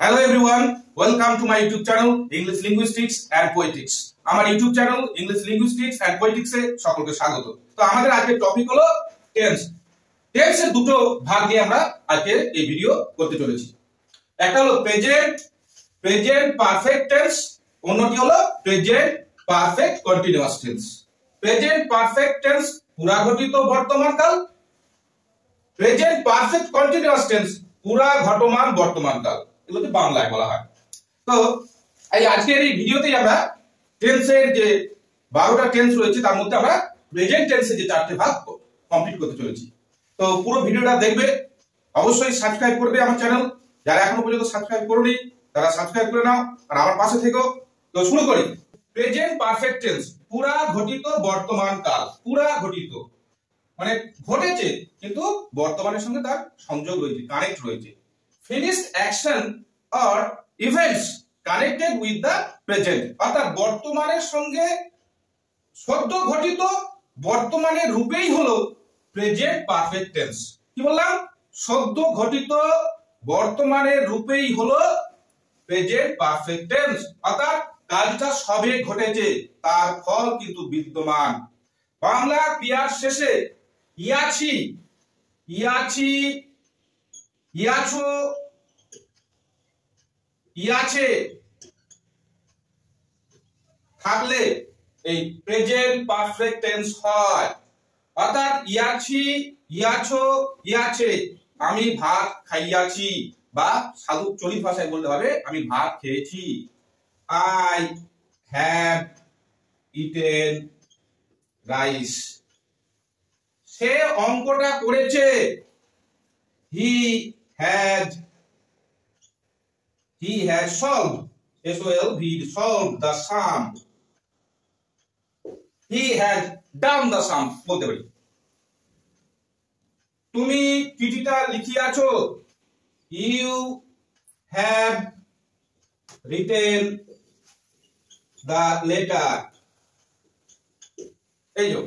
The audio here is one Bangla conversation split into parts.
Hello everyone, welcome to my YouTube channel English Linguistics and Poetics. আমার YouTube channel English Linguistics and Poetics এ সকলকে স্বাগত। তো আমাদের আজকের টপিক হলো টেন্স। টেন্স এর দুটো ভাগ নিয়ে আমরা আজকে এই ভিডিও করতে চলেছি। একটা হলো প্রেজেন্ট পারফেক্ট টেন্স, অন্যটি হলো present perfect continuous tense. Present perfect tense পুরা ঘটিত বর্তমান কাল, প্রেজেন্ট পারফেক্ট কন্টিনিউয়াস টেন্স পুরা ঘটমান বর্তমান কাল। এগুলোকে বাংলায় বলা হয়। তো এই আজকের এই ভিডিওতেই আমরা টেন্সের যে 12টা টেন্স রয়েছে তার মধ্যে আমরা প্রেজেন্ট টেন্সের যে 4টে ভাগ কমপ্লিট করতে চলেছি। তো পুরো ভিডিওটা দেখবে, অবশ্যই সাবস্ক্রাইব করবে আমার চ্যানেল। যারা এখনো পর্যন্ত সাবস্ক্রাইব করোনি তারা সাবস্ক্রাইব করে নাও আর আমার পাশে থেকো। তো শুরু করি। প্রেজেন্ট পারফেক্ট টেন্স পুরা ঘটিত বর্তমান কাল। পুরা ঘটিত মানে ঘটেছে কিন্তু বর্তমানের সঙ্গে তার সংযোগ রয়েছে, কানেক্ট রয়েছে। finished action or events connected with the present, অর্থাৎ বর্তমানের সঙ্গে সদ্য ঘটিত বর্তমানের রূপেই হলো প্রেজেন্ট পারফেক্ট টেন্স। কি বললাম? সদ্য ঘটিত বর্তমানের রূপেই হলো প্রেজেন্ট পারফেক্ট টেন্স, অর্থাৎ কাজটা সবে ঘটেছে, তার ফল কিন্তু বিদ্যমান। বাংলা ক্রিয়ার শেষে ইয়াছি, ইয়াছি, ইয়াছো, ইয়াছে থাকলে এই প্রেজেন্ট পারফেক্ট টেন্স হয়। অর্থাৎ ইয়াছি, ইয়াছো, ইয়াছে, আমি ভাত খাইয়াছি, বা সাধু চলিত ভাষায় বলতে হবে আমি ভাত খেয়েছি। আই হ্যাভ ইটেন রাইস, সে অঙ্কটা করেছে। He had solved, S-O-L-V, solved the sum. He had done the sum বলতে পারি। তুমি চিঠিটা লিখিয়াছো, you have written the letter. এই যে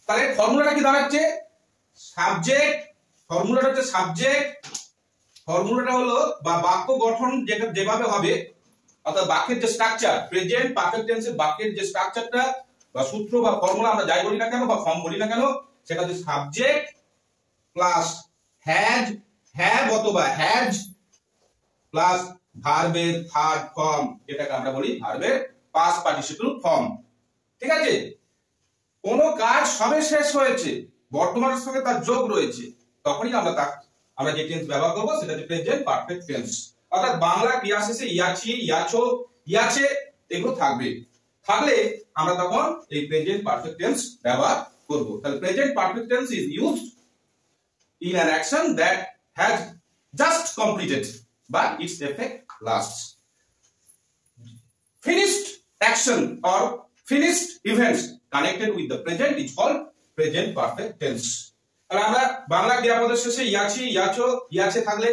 তাহলে ফর্মুলাটা কি দাঁড়াচ্ছে? সাবজেক্ট, ফর্মুলাটা হচ্ছে সাবজেক্ট, ফর্মুলাটা হলো বা বাক্য গঠন যেটা যেভাবে হবে, অর্থাৎ বাক্যের যে স্ট্রাকচার, প্রেজেন্ট পারফেক্ট টেন্সের বাক্যের যে স্ট্রাকচারটা বা সূত্র বা ফর্মুলা আমরা যাই বলি না কেন বা ফর্ম বলি না কেন, সেটা হচ্ছে সাবজেক্ট প্লাস হ্যাজ, হ্যাভ অথবা হ্যাজ প্লাস ভার্বের থার্ড ফর্ম, যেটাকে আমরা বলি ভার্বের পাস্ট পার্টিসিপল ফর্ম। ঠিক আছে? কোন কাজ সবে শেষ হয়েছে, বর্তমানের সঙ্গে তার যোগ রয়েছে, তখনই আমরা যে টেন্স ব্যবহার করব সেটা হচ্ছে প্রেজেন্ট পারফেক্ট টেন্স। অর্থাৎ বাংলা ক্রিয়া শেষে ইয়াছি, ইয়াছো, ইয়াছে এগুলো থাকবে, থাকলে আমরা তখন এই প্রেজেন্ট পারফেক্ট টেন্স ব্যবহার করব। তাহলে present perfect tense is used in an action that has just completed but its effect lasts. Finished action or finished events connected with the present is called present perfect tense. আর আমরা বাংলা ক্রিয়াপদের শেষে ইয়াছি, ইয়াছো, ইয়াছে থাকলে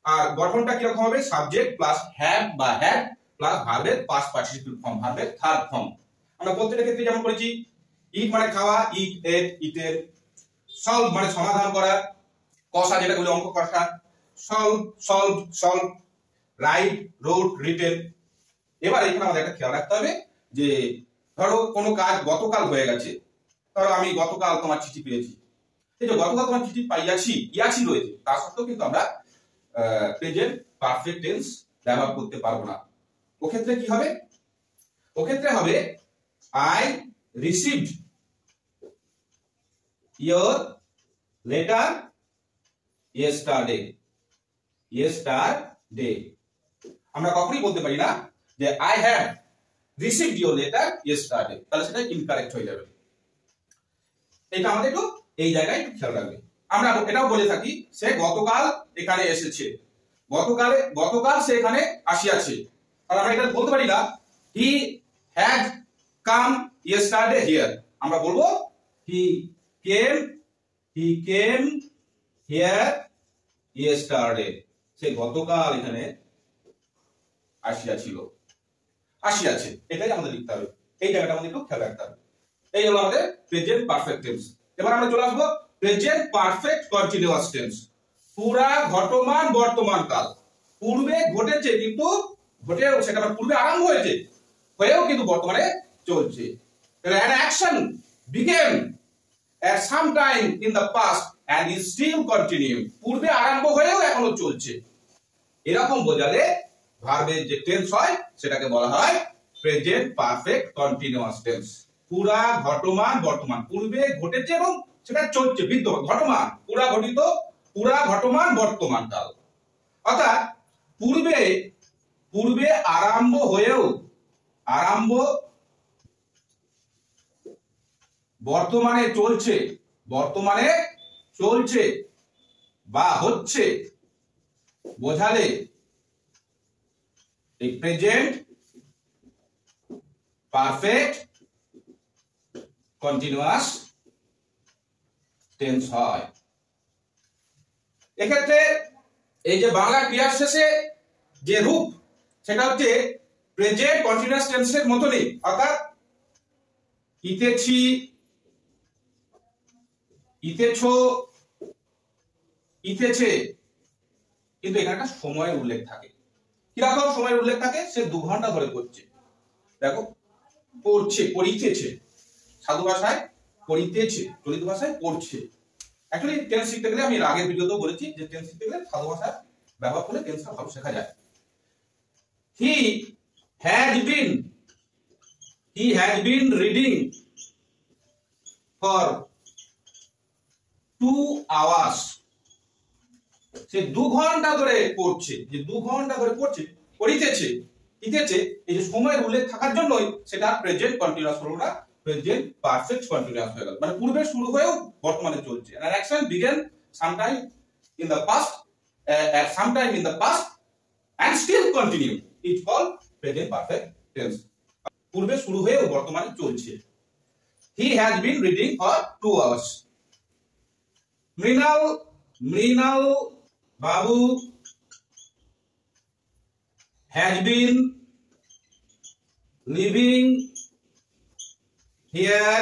আর গঠনটা কি রকম হবে? সাবজেক্ট প্লাস হ্যাভ বা হ্যাড প্লাস ভার্বের পাস্ট পার্টিসিপল ফর্ম, ভার্বের থার্ড ফর্ম। আমরা প্রত্যেকটা ক্ষেত্রে যেমন করেছি, ইট মানে খাওয়া, ইট, এট, ইটের। সলভ মানে সমাধান করা, কষা যেটা বলি অঙ্ক কষা, solve, solve, solve, write, wrote, written. এবার এখানে আমাদের একটা খেয়াল রাখতে হবে যে ধরো কোনো কাজ গতকাল হয়ে গেছে, ধরো আমি গতকাল তোমার চিঠি পেয়েছি, এই যে গতকাল তোমার চিঠি পাইয়াছি, ইয়াছি রয়েছে, তার সত্ত্বেও কিন্তু আমরা প্রেজেন্ট পারফেক্ট টেন্স ব্যবহার করতে পারবো না। ও ক্ষেত্রে কি হবে? ও ক্ষেত্রে হবে I received your letter yesterday. yesterday আমরা কখনোই বলতে পারি না যে I have received your letter yesterday, তাহলে সেটা ইনকারেক্ট হয়ে যাবে। এটা আমাদের একটু এই জায়গায় খেয়াল রাখবে। আমরা এটাও বলে থাকি সে গতকাল এখানে এসেছে, গতকাল সে এখানে আসিয়াছে, আর আমরা এটা বলতে পারি না he had come yesterday here, আমরা বলবো he came here yesterday, সে গতকাল এখানে আসিয়াছিল, আসিয়াছে, এটাই আমাদের লিখতে হবে। এই জায়গাটা আমাদের একটু খেয়াল রাখতে হবে। এই হলো আমাদের প্রেজেন্ট পারফেক্ট টেন্স। এবার আমরা চলে আসবো প্রেজেন্ট পারফেক্ট কন্টিনিউয়াস টেন্স, পুরা ঘটমান বর্তমান কাল। পূর্বে ঘটেছে কিন্তু ঘটেও সেটা আবার পূর্বে আরম্ভ হয়েছে হয়েও কিন্তু বর্তমানে চলছে। তাহলে an action began at some time in the past and is still continuing, পূর্বে আরম্ভ হয়েও এখনো চলছে, এরকম বোঝালে ভার্বের যে টেন্স হয় সেটাকে বলা হয় প্রেজেন্ট পারফেক্ট কন্টিনিউয়াস টেন্স। পুরা ঘটমান বর্তমান, পূর্বে ঘটেছে এবং সেটা চলছে, বিদ্যমান ঘটমান, পুরা ঘটিত, পুরা ঘটমান বর্তমান কাল। অর্থাৎ পূর্বে আরম্ভ হয়েও আরম্ভ বর্তমানে চলছে বা হচ্ছে বোঝালে এই প্রেজেন্ট পারফেক্ট কন্টিনিউয়াস টেন্স হয়। এক্ষেত্রে এই যে বাংলা ক্রিয়ার শেষে যে রূপ সেটা হচ্ছে প্রেজেন্ট কন্টিনিউয়াস টেন্সের মতনই, অর্থাৎ ইতেছি, ইতেছো, ইতেছে, কিন্তু এখানে একটা সময়ের উল্লেখ থাকে। কিরকম সময়ের উল্লেখ থাকে? সে 2 ঘন্টা ধরে করছে। দেখো, পড়ছে, পড়িতেছে, সাধু ভাষায় পড়িতেছে, চলিত ভাষায় পড়ছে। অ্যাকচুয়ালি টেন্স শিখতে গেলে আমি এর আগের ভিডিওতেও বলেছি যে টেন্স শিখতে গেলে সাধু ভাষা ব্যবহার করলে টেন্সটা ভালো শেখা যায়। He has been reading for 2 hours, সে 2 ঘন্টা ধরে পড়ছে। যে 2 ঘন্টা ধরে পড়ছে, পড়িতেছে, ইতেছে, এই যে সময়ের উল্লেখ থাকার জন্যই সেটা প্রেজেন্ট কন্টিনিউয়াস হলো না, প্রেজেন্ট পারফেক্ট কন্টিনিউয়াস হয়ে গেল। মানে পূর্বে শুরু হয়েও বর্তমানে চলছে। an action began sometime in the past at some time in the past and still continue, it's called present perfect tense, পূর্বে শুরু হয়েও বর্তমানে চলছে। he has been reading for 2 hours, Mrinal Babu has been living here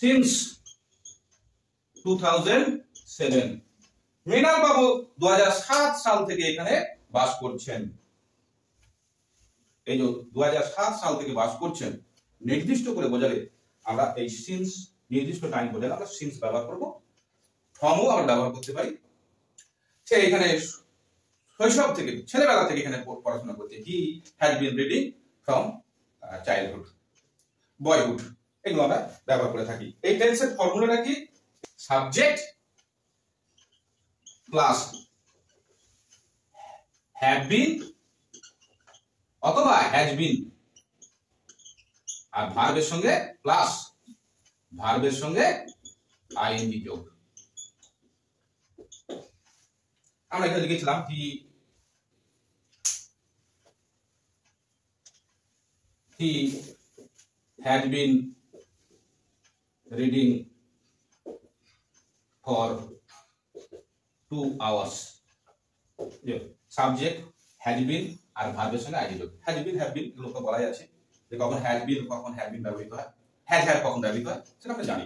since 2007, Mrinal বাবু 2007 সাল থেকে এখানে বাস করছেন। এই যে 2007 সাল থেকে বাস করছেন নির্দিষ্ট করে বোঝালে আমরা এই সিন্স, নির্দিষ্ট টাইম বোঝালে আমরা সিন্স ব্যবহার করব। ফ্রমও আমরা ব্যবহার করতে পারি। সে এখানে শৈশব থেকে, ছেলেবেলা থেকে এখানে পড়াশোনা করছে। He has been reading from childhood, boyhood, এগুলো আমরা ব্যবহার করে থাকি। এই টেন্সের ফর্মুলাটা কি? সাবজেক্ট প্লাস হ্যাভ বিন অথবা হ্যাজ বিন, আর ভার্বের সঙ্গে প্লাস ভার্বের সঙ্গে আইএনজি যোগ। আমরা এখানে লিখেছিলাম he had been reading for 2 hours, subject had been আর ভার্বের সঙ্গে আইএনজি যোগ। had been, have been এগুলো তো বলাই আছে যে কখন had been কখন have been ব্যবহৃত হয়, had have কখন ব্যবহৃত হয় সেটা আমরা জানি।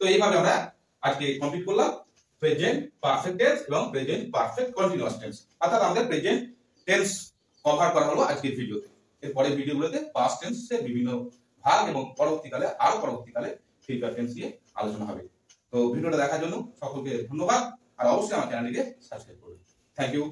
তো এইভাবে আমরা আজকে কমপ্লিট করলাম প্রেজেন্ট পারফেক্ট টেন্স এবং প্রেজেন্ট পারফেক্ট কন্টিনিউয়াস টেন্স। অর্থাৎ আমাদের প্রেজেন্ট টেন্স কভার করা হলো আজকের ভিডিওতে। এর পরের ভিডিওগুলোতে পাস্ট টেন্সের বিভিন্ন ভাগ এবং পরবর্তীকালে ফিউচার টেন্স নিয়ে আলোচনা হবে। তো ভিডিওটা দেখার জন্য সকলকে ধন্যবাদ, আর অবশ্যই আমার চ্যানেলটিকে সাবস্ক্রাইব করবেন। Thank you.